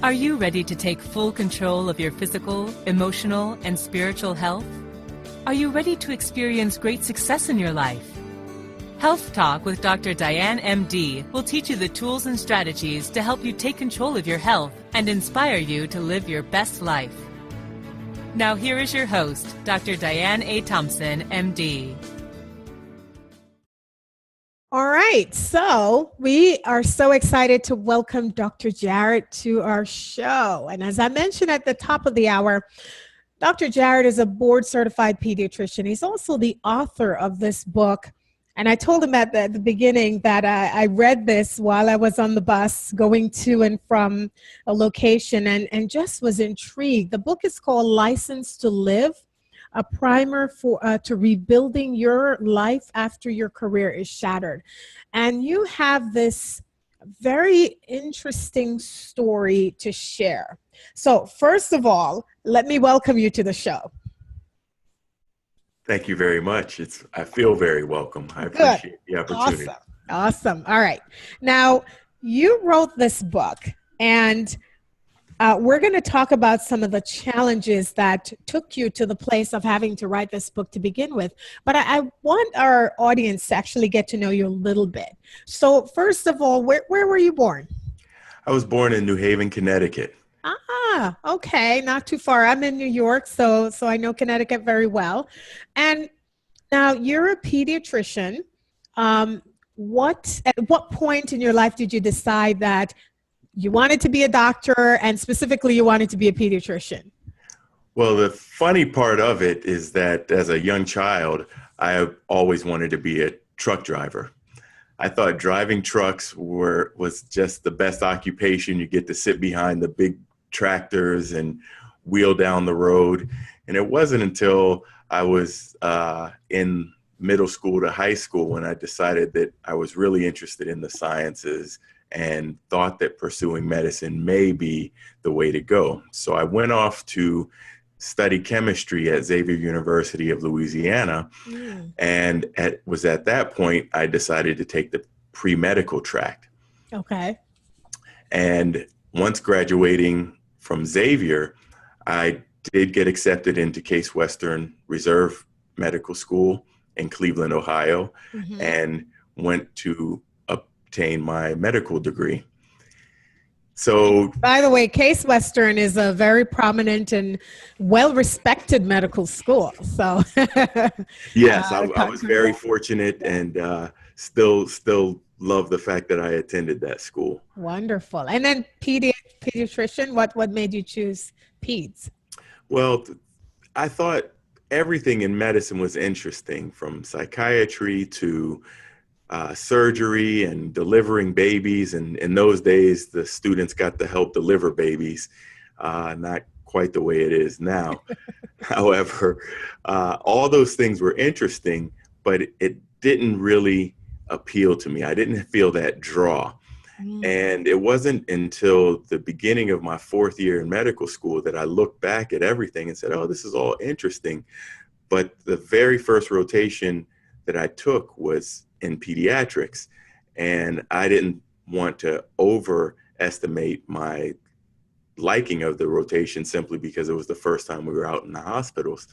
Are you ready to take full control of your physical, emotional, and spiritual health? Are you ready to experience great success in your life? Health Talk with Dr. Diane, MD, will teach you the tools and strategies to help you take control of your health and inspire you to live your best life. Now here is your host, Dr. Diane A. Thompson, MD. All right, so we are so excited to welcome Dr. Jarret to our show. And as I mentioned at the top of the hour, Dr. Jarret is a board-certified pediatrician. He's also the author of this book. And I told him at the beginning that I read this while I was on the bus going to and from a location and just was intrigued. The book is called License to Live, a primer to rebuilding your life after your career is shattered. And you have this very interesting story to share. So first of all, let me welcome you to the show. Thank you very much. I feel very welcome. I appreciate the opportunity. Awesome. All right. Now, you wrote this book, and we're going to talk about some of the challenges that took you to the place of having to write this book to begin with. But I want our audience to actually get to know you a little bit. So first of all, where were you born? I was born in New Haven, Connecticut. Ah, okay. Not too far. I'm in New York, so I know Connecticut very well. And now you're a pediatrician. At what point in your life did you decide that you wanted to be a doctor and specifically you wanted to be a pediatrician? Well, the funny part of it is that as a young child, I always wanted to be a truck driver. I thought driving trucks was just the best occupation. You get to sit behind the big tractors and wheel down the road. And it wasn't until I was in middle school to high school when I decided that I was really interested in the sciences and thought that pursuing medicine may be the way to go. So I went off to study chemistry at Xavier University of Louisiana. And was at that point, I decided to take the pre-medical track. Okay. And once graduating from Xavier, I did get accepted into Case Western Reserve Medical School in Cleveland, Ohio, and went to obtain my medical degree. So, by the way, Case Western is a very prominent and well-respected medical school. So, yes, I was very fortunate and still love the fact that I attended that school. Wonderful. And then pediatrician, what made you choose peds? Well, I thought everything in medicine was interesting, from psychiatry to surgery and delivering babies. And in those days, the students got to help deliver babies, not quite the way it is now. However, all those things were interesting, but it didn't really appeal to me. I didn't feel that draw. And it wasn't until the beginning of my fourth year in medical school that I looked back at everything and said, oh, this is all interesting. But the very first rotation that I took was in pediatrics, and I didn't want to overestimate my liking of the rotation simply because it was the first time we were out in the hospitals.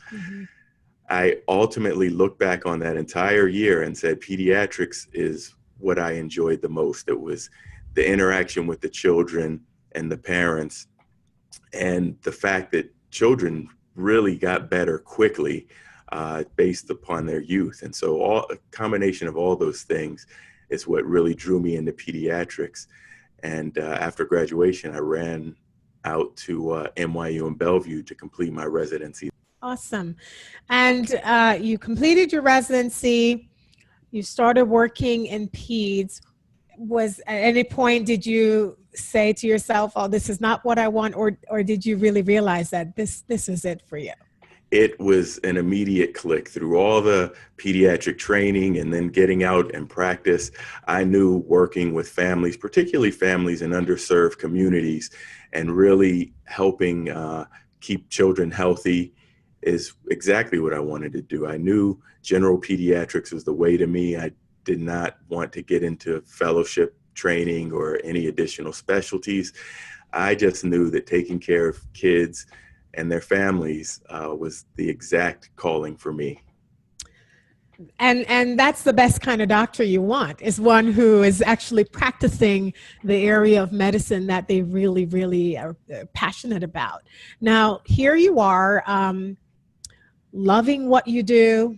I ultimately looked back on that entire year and said pediatrics is what I enjoyed the most. It was the interaction with the children and the parents, and the fact that children really got better quickly based upon their youth. And so a combination of all those things is what really drew me into pediatrics. And after graduation, I ran out to NYU in Bellevue to complete my residency. Awesome. And you completed your residency. You started working in peds. Was at any point did you say to yourself, oh, this is not what I want, or did you really realize that this is it for you? It was an immediate click. Through all the pediatric training and then getting out and practice, I knew working with families, particularly families in underserved communities, and really helping keep children healthy is exactly what I wanted to do. I knew general pediatrics was the way to me. I did not want to get into fellowship training or any additional specialties. I just knew that taking care of kids and their families was the exact calling for me. And that's the best kind of doctor you want, is one who is actually practicing the area of medicine that they really, really are passionate about. Now, here you are, loving what you do,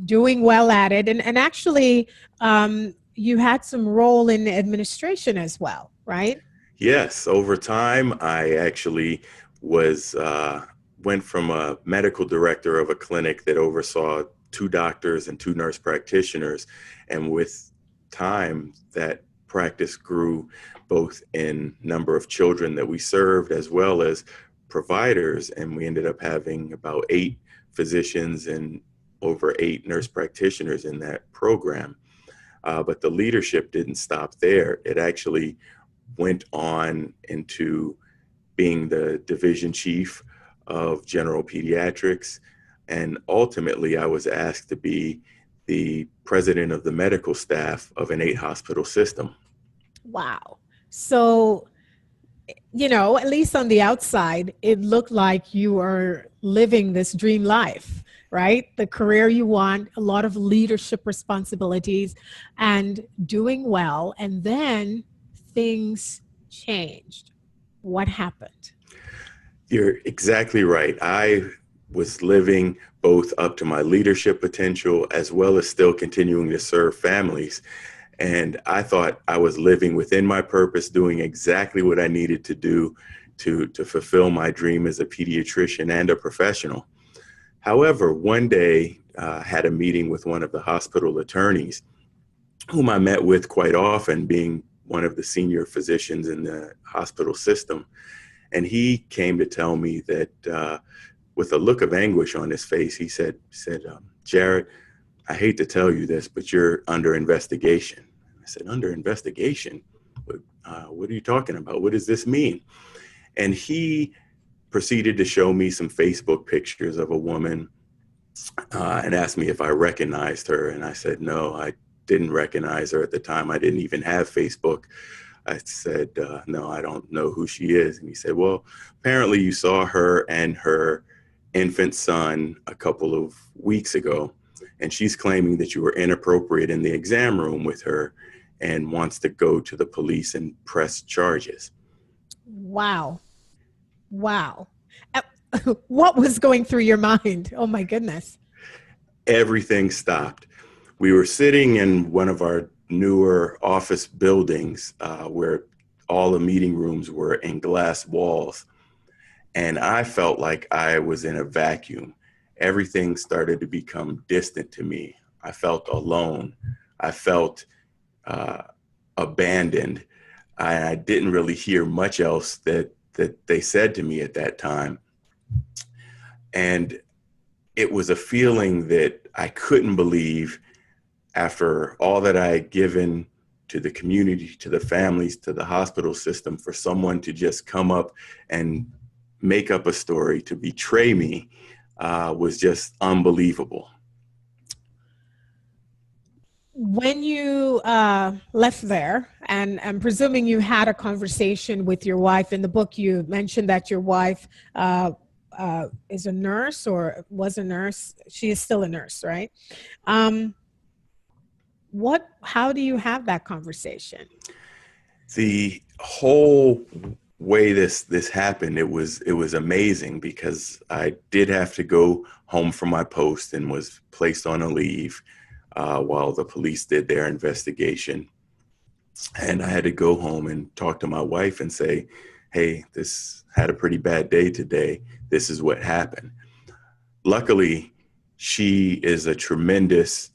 doing well at it, and actually you had some role in administration as well, right? Yes, over time, I actually was went from a medical director of a clinic that oversaw 2 doctors and 2 nurse practitioners, and with time, that practice grew both in number of children that we served as well as providers, and we ended up having about 8 physicians and over 8 nurse practitioners in that program. But the leadership didn't stop there. It actually went on into being the division chief of general pediatrics. And ultimately, I was asked to be the president of the medical staff of an 8-hospital system. Wow. So, at least on the outside, it looked like you were living this dream life, right? The career you want, a lot of leadership responsibilities, and doing well. And then things changed. What happened? You're exactly right. I was living both up to my leadership potential as well as still continuing to serve families. And I thought I was living within my purpose, doing exactly what I needed to do to fulfill my dream as a pediatrician and a professional. However, one day I had a meeting with one of the hospital attorneys, whom I met with quite often, being one of the senior physicians in the hospital system. And he came to tell me that with a look of anguish on his face, he said, Jarret, I hate to tell you this, but you're under investigation. I said, under investigation? What are you talking about? What does this mean? And he proceeded to show me some Facebook pictures of a woman and asked me if I recognized her. And I said, no, I didn't recognize her at the time. I didn't even have Facebook. I said, no, I don't know who she is. And he said, well, apparently you saw her and her infant son a couple of weeks ago, and she's claiming that you were inappropriate in the exam room with her and wants to go to the police and press charges. Wow. Wow. What was going through your mind? Oh my goodness. Everything stopped. We were sitting in one of our newer office buildings where all the meeting rooms were in glass walls. And I felt like I was in a vacuum. Everything started to become distant to me. I felt alone. I felt abandoned. I didn't really hear much else that they said to me at that time. And it was a feeling that I couldn't believe, after all that I had given to the community, to the families, to the hospital system, for someone to just come up and make up a story to betray me was just unbelievable. When you left there, and I'm presuming you had a conversation with your wife. In the book, you mentioned that your wife is a nurse, or was a nurse. She is still a nurse, right? How do you have that conversation? The whole way this happened, it was amazing, because I did have to go home from my post and was placed on a leave while the police did their investigation. And I had to go home and talk to my wife and say, hey, this had a pretty bad day today. This is what happened. Luckily, she is a tremendous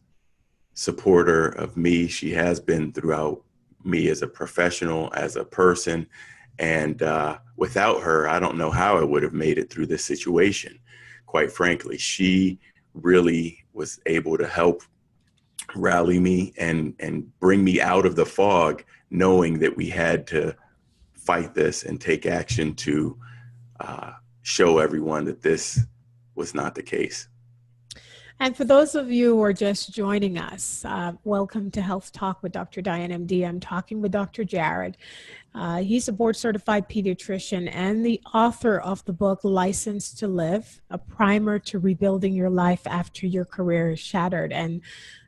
supporter of me. She has been throughout me as a professional, as a person. And without her, I don't know how I would have made it through this situation. Quite frankly, she really was able to help rally me and bring me out of the fog, knowing that we had to fight this and take action to show everyone that this was not the case. And for those of you who are just joining us, welcome to Health Talk with Dr. Diane, MD. I'm talking with Dr. Jarret. He's a board certified pediatrician and the author of the book License to Live, a primer to rebuilding your life after your career is shattered. And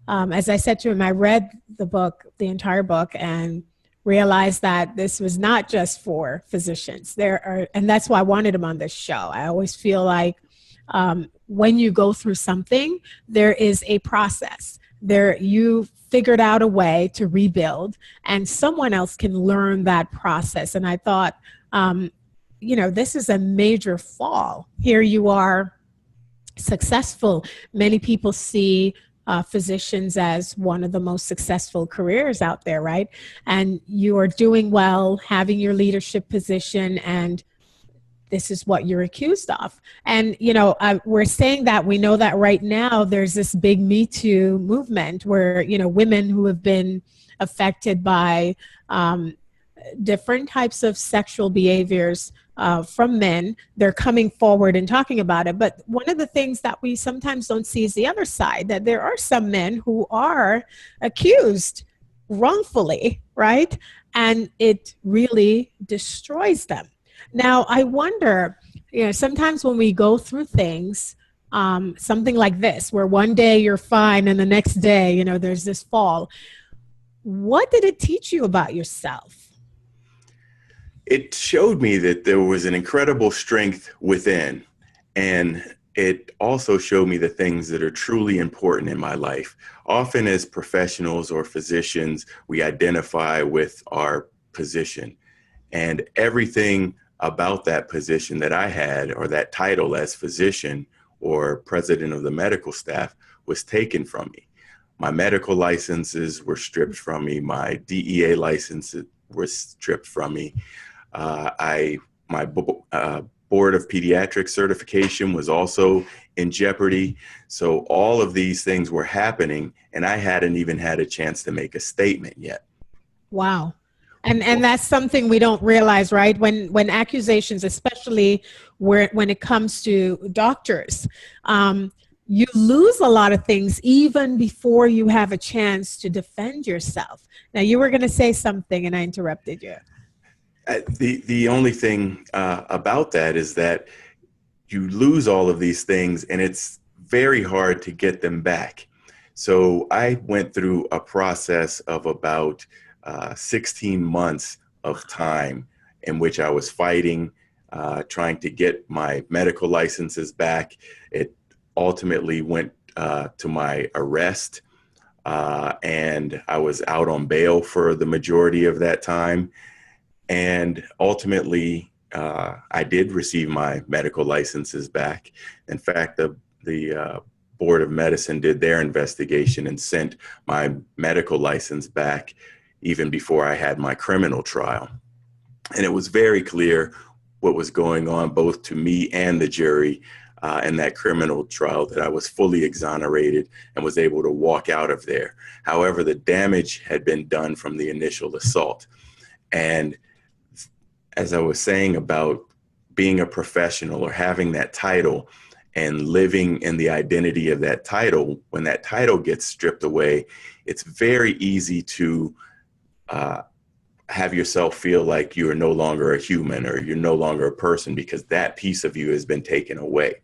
as I said to him, I read the book, the entire book, and realized that this was not just for physicians. And that's why I wanted him on this show. I always feel like when you go through something, there is a process. You figured out a way to rebuild, and someone else can learn that process. And I thought, this is a major fall. Here you are, successful. Many people see physicians as one of the most successful careers out there, right? And you are doing well, having your leadership position, and this is what you're accused of. And, we're saying that we know that right now there's this big Me Too movement where, women who have been affected by different types of sexual behaviors from men, they're coming forward and talking about it. But one of the things that we sometimes don't see is the other side, that there are some men who are accused wrongfully, right? And it really destroys them. Now, I wonder, sometimes when we go through things, something like this, where one day you're fine and the next day, there's this fall. What did it teach you about yourself? It showed me that there was an incredible strength within, and it also showed me the things that are truly important in my life. Often as professionals or physicians, we identify with our position, and everything about that position that I had, or that title as physician or president of the medical staff, was taken from me. My medical licenses were stripped from me. My DEA licenses were stripped from me. My board of pediatric certification was also in jeopardy. So all of these things were happening, and I hadn't even had a chance to make a statement yet. Wow. And that's something we don't realize, right? When accusations, especially when it comes to doctors, you lose a lot of things even before you have a chance to defend yourself. Now, you were going to say something and I interrupted you. The only thing about that is that you lose all of these things and it's very hard to get them back. So I went through a process of about 16 months of time in which I was fighting, trying to get my medical licenses back. It ultimately went to my arrest, and I was out on bail for the majority of that time. And ultimately, I did receive my medical licenses back. In fact, the Board of Medicine did their investigation and sent my medical license back even before I had my criminal trial. And it was very clear what was going on both to me and the jury in that criminal trial, that I was fully exonerated and was able to walk out of there. However, the damage had been done from the initial assault. And as I was saying about being a professional or having that title and living in the identity of that title, when that title gets stripped away, it's very easy to have yourself feel like you are no longer a human or you're no longer a person because that piece of you has been taken away.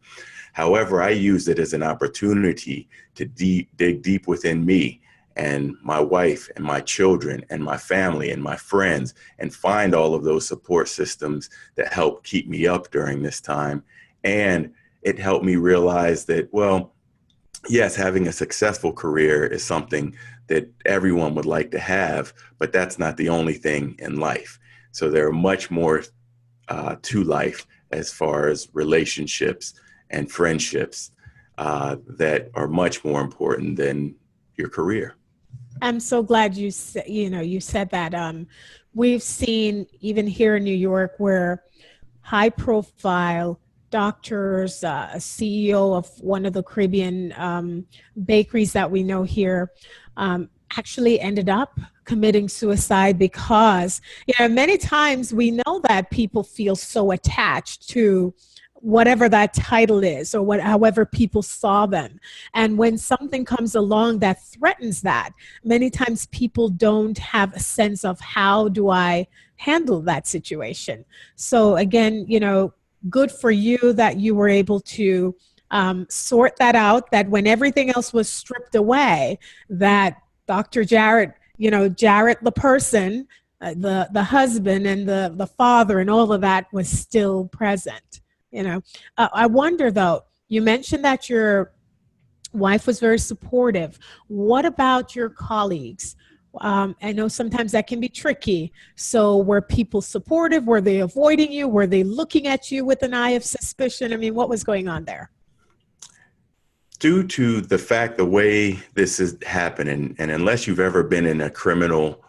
However, I used it as an opportunity to dig deep within me and my wife and my children and my family and my friends and find all of those support systems that help keep me up during this time. And it helped me realize that, well, yes, having a successful career is something that everyone would like to have, but that's not the only thing in life. So there are much more to life as far as relationships and friendships that are much more important than your career. I'm so glad you said that. We've seen even here in New York where high profile doctors, a CEO of one of the Caribbean bakeries that we know here, actually ended up committing suicide because, many times we know that people feel so attached to whatever that title is, or however people saw them. And when something comes along that threatens that, many times people don't have a sense of how do I handle that situation. So again, good for you that you were able to sort that out, that when everything else was stripped away, that Dr. Jarret, Jarret the person, the husband and the father and all of that was still present. I wonder though, you mentioned that your wife was very supportive. What about your colleagues? I know sometimes that can be tricky. So were people supportive? Were they avoiding you? Were they looking at you with an eye of suspicion? I mean, what was going on there? Due to the fact, the way this is happening, and unless you've ever been in a criminal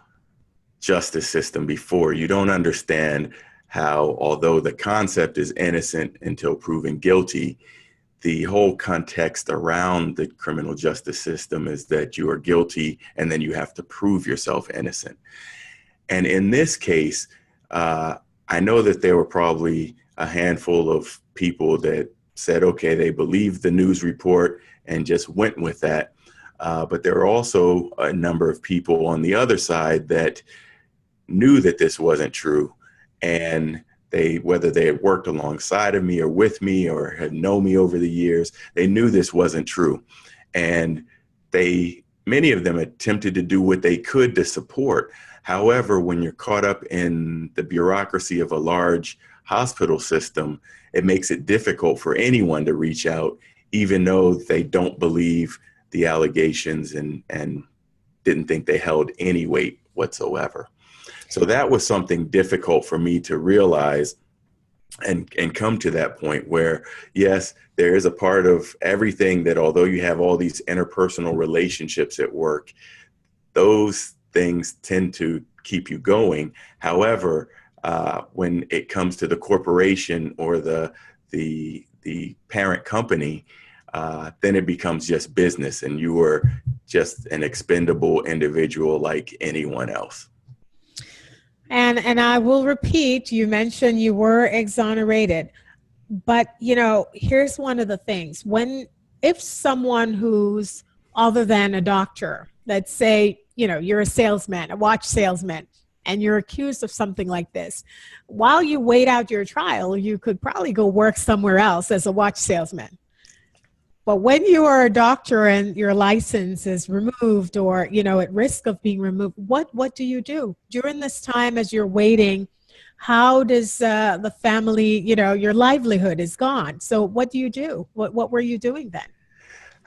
justice system before, you don't understand how, although the concept is innocent until proven guilty, the whole context around the criminal justice system is that you are guilty and then you have to prove yourself innocent. And in this case, I know that there were probably a handful of people that said, okay, they believed the news report and just went with that. But there were also a number of people on the other side that knew that this wasn't true. And whether they had worked alongside of me or with me or had known me over the years, they knew this wasn't true. And many of them attempted to do what they could to support. However, when you're caught up in the bureaucracy of a large hospital system, it makes it difficult for anyone to reach out, even though they don't believe the allegations and didn't think they held any weight whatsoever. So that was something difficult for me to realize and come to that point where, yes, there is a part of everything that, although you have all these interpersonal relationships at work, those things tend to keep you going. However, when it comes to the corporation or the parent company, then it becomes just business and you are just an expendable individual like anyone else. And I will repeat, you mentioned you were exonerated, but here's one of the things. If someone who's other than a doctor, let's say, you're a salesman, a watch salesman, and you're accused of something like this, while you wait out your trial, you could probably go work somewhere else as a watch salesman. But when you are a doctor and your license is removed or, at risk of being removed, what do you do during this time as you're waiting? How does the family, your livelihood is gone. So what do you do? What were you doing then?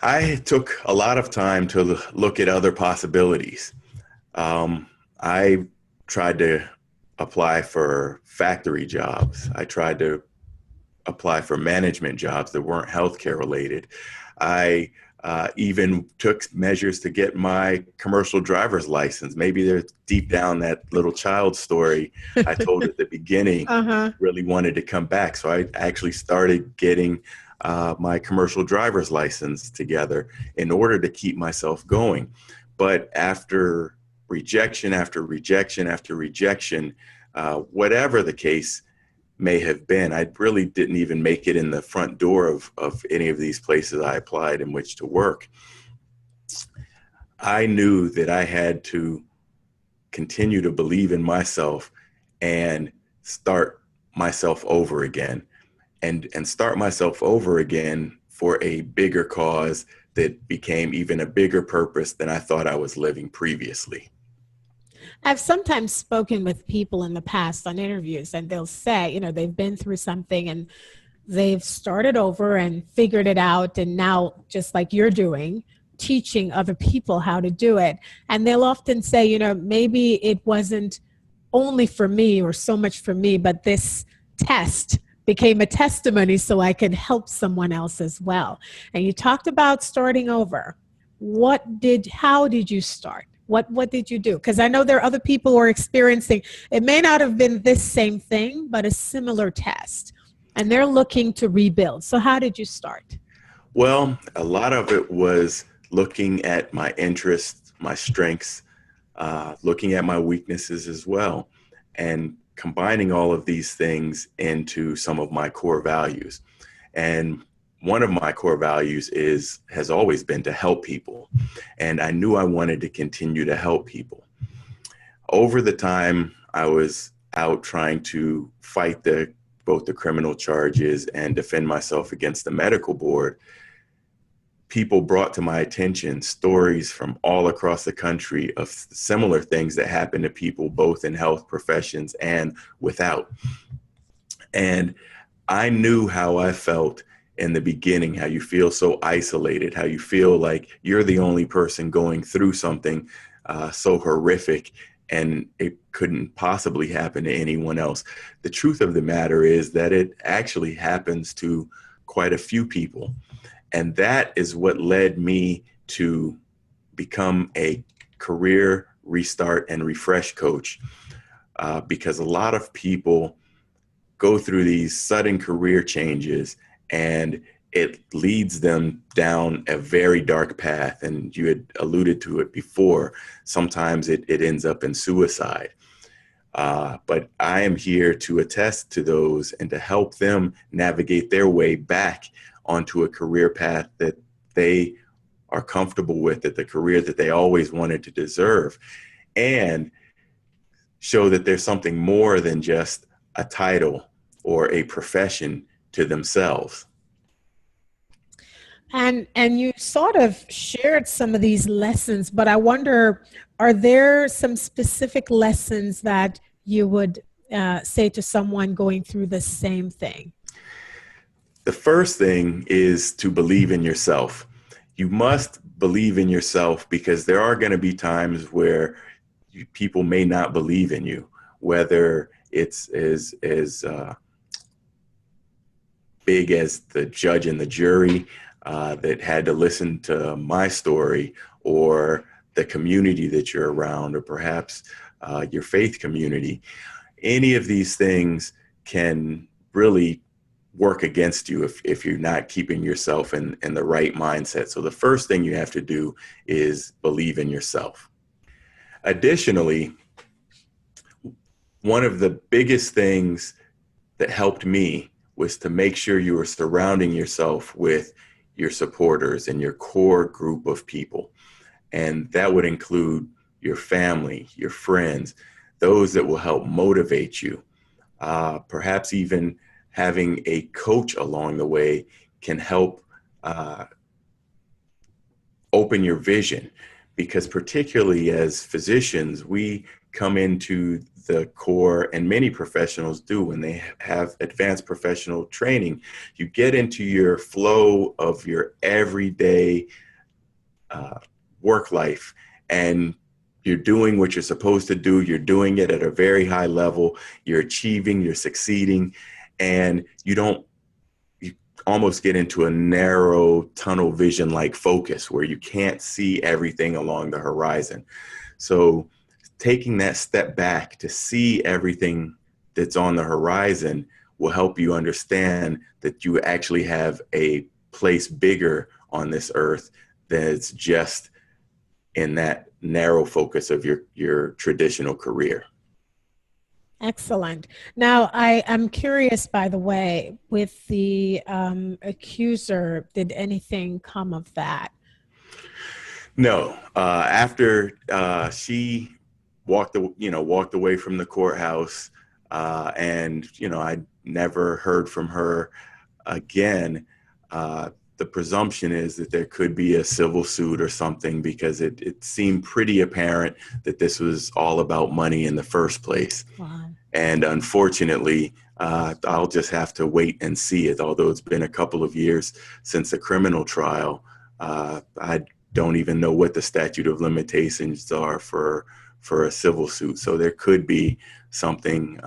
I took a lot of time to look at other possibilities. I tried to apply for factory jobs. I tried to apply for management jobs that weren't healthcare related. I even took measures to get my commercial driver's license. Maybe there's deep down that little child story I told at the beginning, really wanted to come back. So I actually started getting my commercial driver's license together in order to keep myself going. But after rejection, after rejection, after rejection, whatever the case may have been, I really didn't even make it in the front door of any of these places I applied in which to work. I knew that I had to continue to believe in myself and start myself over again and start myself over again for a bigger cause that became even a bigger purpose than I thought I was living previously. I've sometimes spoken with people in the past on interviews, and they'll say, they've been through something and they've started over and figured it out. And now, just like you're doing, teaching other people how to do it. And they'll often say, maybe it wasn't only for me or so much for me, but this test became a testimony so I could help someone else as well. And you talked about starting over. How did you start? What did you do? Because I know there are other people who are experiencing, it may not have been this same thing, but a similar test, and they're looking to rebuild. So how did you start? Well, a lot of it was looking at my interests, my strengths, looking at my weaknesses as well, and combining all of these things into some of my core values. And one of my core values has always been to help people. And I knew I wanted to continue to help people. Over the time I was out trying to fight both the criminal charges and defend myself against the medical board, people brought to my attention stories from all across the country of similar things that happen to people, both in health professions and without. And I knew how I felt in the beginning, how you feel so isolated, how you feel like you're the only person going through something so horrific and it couldn't possibly happen to anyone else. The truth of the matter is that it actually happens to quite a few people. And that is what led me to become a career restart and refresh coach, because a lot of people go through these sudden career changes and it leads them down a very dark path. And you had alluded to it before. Sometimes it ends up in suicide. But I am here to attest to those and to help them navigate their way back onto a career path that they are comfortable with, that the career that they always wanted to deserve, and show that there's something more than just a title or a profession to themselves. And you sort of shared some of these lessons, but I wonder, are there some specific lessons that you would say to someone going through the same thing? The first thing is to believe in yourself. You must believe in yourself, because there are going to be times where people may not believe in you, whether it's as big as the judge and the jury that had to listen to my story, or the community that you're around, or perhaps your faith community. Any of these things can really work against you if you're not keeping yourself in the right mindset. So the first thing you have to do is believe in yourself. Additionally, one of the biggest things that helped me was to make sure you were surrounding yourself with your supporters and your core group of people. And that would include your family, your friends, those that will help motivate you. Perhaps even having a coach along the way can help open your vision, because particularly as physicians, we come into the core, and many professionals do when they have advanced professional training, you get into your flow of your everyday work life, and you're doing what you're supposed to do. You're doing it at a very high level. You're achieving, you're succeeding, and you almost get into a narrow tunnel vision like focus where you can't see everything along the horizon. So taking that step back to see everything that's on the horizon will help you understand that you actually have a place bigger on this earth that's just in that narrow focus of your traditional career. Excellent. Now, I'm curious, by the way, with the accuser, did anything come of that? No. After she walked away from the courthouse, and I never heard from her again. The presumption is that there could be a civil suit or something, because it seemed pretty apparent that this was all about money in the first place. Wow. And unfortunately, I'll just have to wait and see it. Although it's been a couple of years since the criminal trial, I don't even know what the statute of limitations are for a civil suit. So there could be something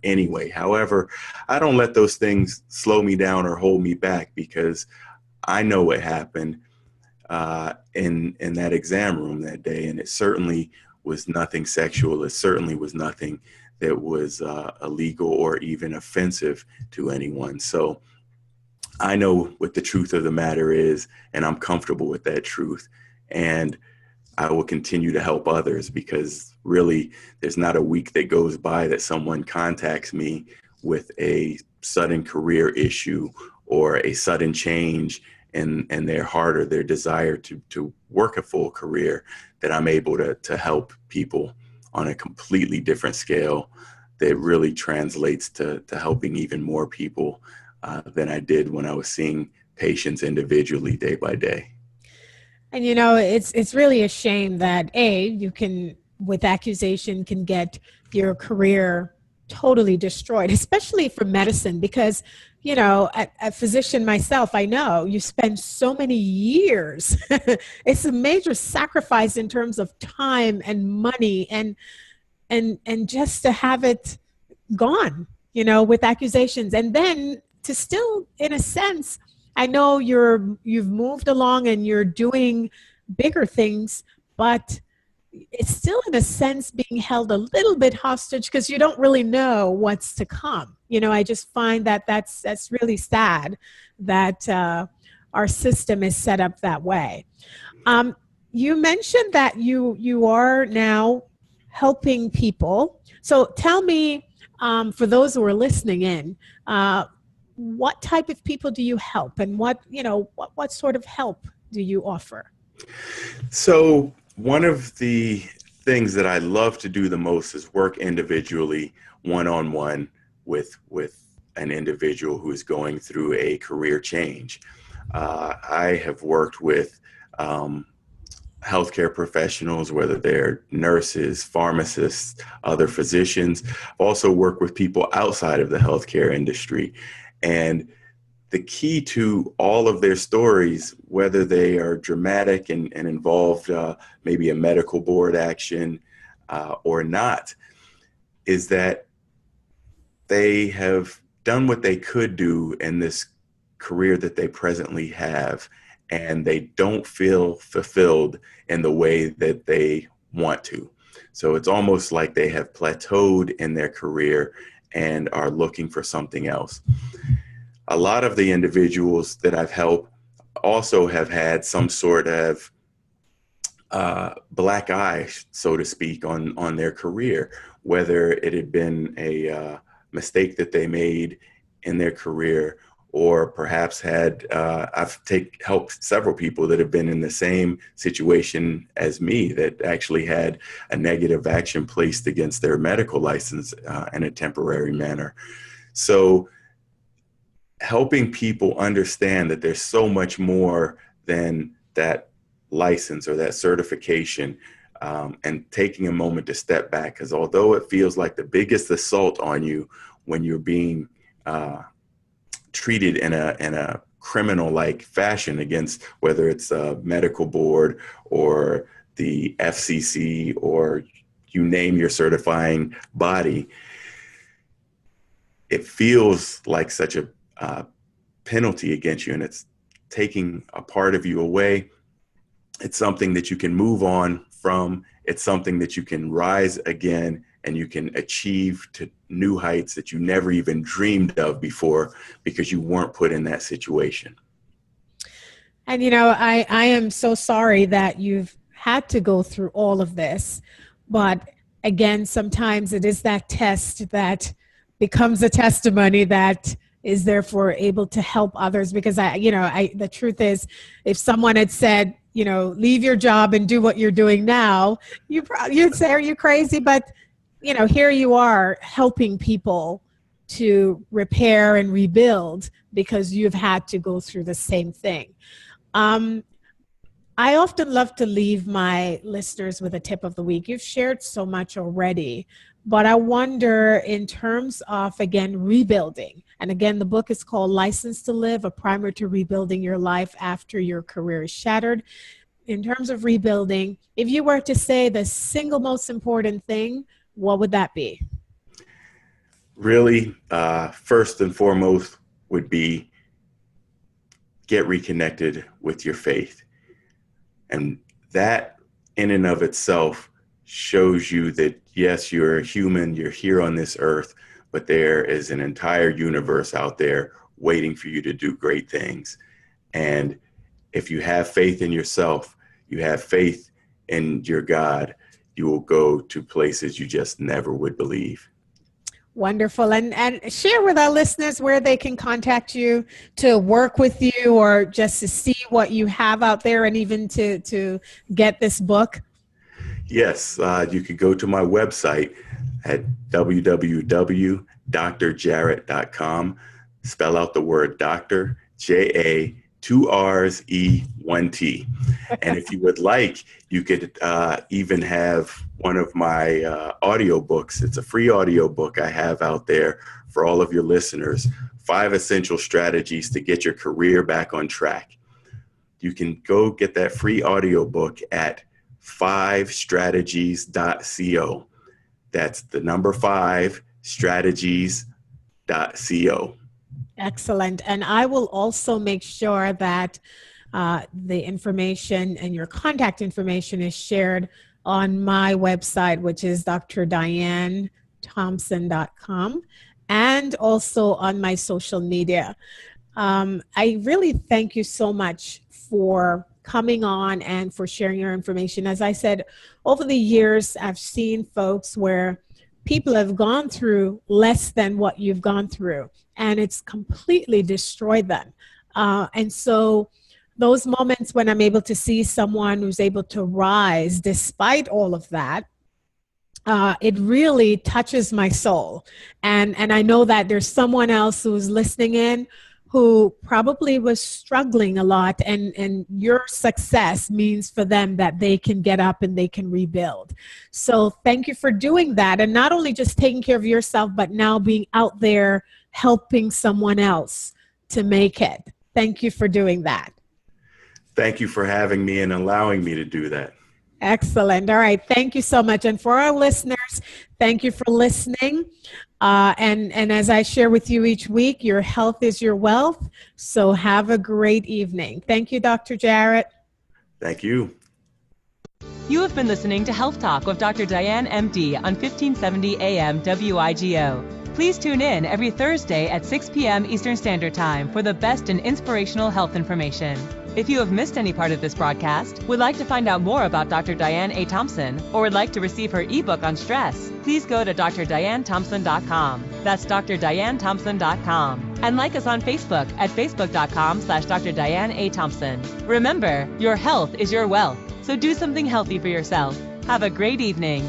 anyway. However, I don't let those things slow me down or hold me back, because I know what happened in that exam room that day, and it certainly was nothing sexual. It certainly was nothing that was illegal or even offensive to anyone. So I know what the truth of the matter is, and I'm comfortable with that truth. And I will continue to help others, because really there's not a week that goes by that someone contacts me with a sudden career issue or a sudden change in their heart or their desire to work a full career, that I'm able to help people on a completely different scale that really translates to helping even more people than I did when I was seeing patients individually day by day. And it's really a shame that you can, with accusation, can get your career totally destroyed, especially for medicine, because a physician myself, I know you spend so many years. It's a major sacrifice in terms of time and money, and just to have it gone, with accusations, and then to still, in a sense, I know you've moved along and you're doing bigger things, but it's still, in a sense, being held a little bit hostage because you don't really know what's to come. I just find that that's really sad that our system is set up that way. You mentioned that you are now helping people. So tell me, for those who are listening in, what type of people do you help, and what sort of help do you offer? So one of the things that I love to do the most is work individually, one-on-one with an individual who is going through a career change. I have worked with healthcare professionals, whether they're nurses, pharmacists, other physicians. I've also worked with people outside of the healthcare industry. And the key to all of their stories, whether they are dramatic and involved maybe a medical board action or not, is that they have done what they could do in this career that they presently have, and they don't feel fulfilled in the way that they want to. So it's almost like they have plateaued in their career and are looking for something else. A lot of the individuals that I've helped also have had some sort of black eye, so to speak, on their career, whether it had been a mistake that they made in their career, or perhaps I've helped several people that have been in the same situation as me, that actually had a negative action placed against their medical license in a temporary manner. So helping people understand that there's so much more than that license or that certification, and taking a moment to step back, because although it feels like the biggest assault on you when you're being treated in a criminal-like fashion against, whether it's a medical board or the FCC or you name your certifying body, it feels like such a penalty against you, and it's taking a part of you away. It's something that you can move on from. It's something that you can rise again, and you can achieve to new heights that you never even dreamed of before, because you weren't put in that situation. And I am so sorry that you've had to go through all of this, but again, sometimes it is that test that becomes a testimony that is therefore able to help others. Because the truth is, if someone had said, leave your job and do what you're doing now, you'd say, are you crazy? But here you are helping people to repair and rebuild because you've had to go through the same thing. I often love to leave my listeners with a tip of the week. You've shared so much already, but I wonder, in terms of, again, rebuilding. And again, the book is called License to Live, A Primer to Rebuilding Your Life After Your Career is Shattered. In terms of rebuilding, if you were to say the single most important thing, what would that be? Really, first and foremost would be get reconnected with your faith. And that in and of itself shows you that, yes, you're a human, you're here on this earth, but there is an entire universe out there waiting for you to do great things. And if you have faith in yourself, you have faith in your God, you will go to places you just never would believe. Wonderful. And share with our listeners where they can contact you to work with you or just to see what you have out there and even to get this book. Yes, you could go to my website at www.drjarret.com. Spell out the word doctor, J-A, 2 R's, E, 1 T. And if you would like, you could even have one of my audiobooks. It's a free audiobook I have out there for all of your listeners, 5 essential strategies to get your career back on track. You can go get that free audiobook at 5strategies.co. That's the number 5strategies.co. Excellent. And I will also make sure that the information and your contact information is shared on my website, which is drdianethompson.com, and also on my social media. I really thank you so much for coming on and for sharing your information. As I said, over the years, I've seen folks where people have gone through less than what you've gone through, and it's completely destroyed them. And so those moments when I'm able to see someone who's able to rise despite all of that, it really touches my soul. And I know that there's someone else who's listening in who probably was struggling a lot, and your success means for them that they can get up and they can rebuild. So thank you for doing that, and not only just taking care of yourself, but now being out there helping someone else to make it. Thank you for doing that. Thank you for having me and allowing me to do that. Excellent. All right. Thank you so much. And for our listeners, thank you for listening. And as I share with you each week, your health is your wealth. So have a great evening. Thank you, Dr. Jarret. Thank you. You have been listening to Health Talk with Dr. Diane, MD, on 1570 AM WIGO. Please tune in every Thursday at 6 p.m. Eastern Standard Time for the best in inspirational health information. If you have missed any part of this broadcast, would like to find out more about Dr. Diane A. Thompson, or would like to receive her ebook on stress, please go to drdianethompson.com. That's drdianethompson.com. And like us on Facebook at facebook.com/Dr. Diane A. Thompson. Remember, your health is your wealth, so do something healthy for yourself. Have a great evening.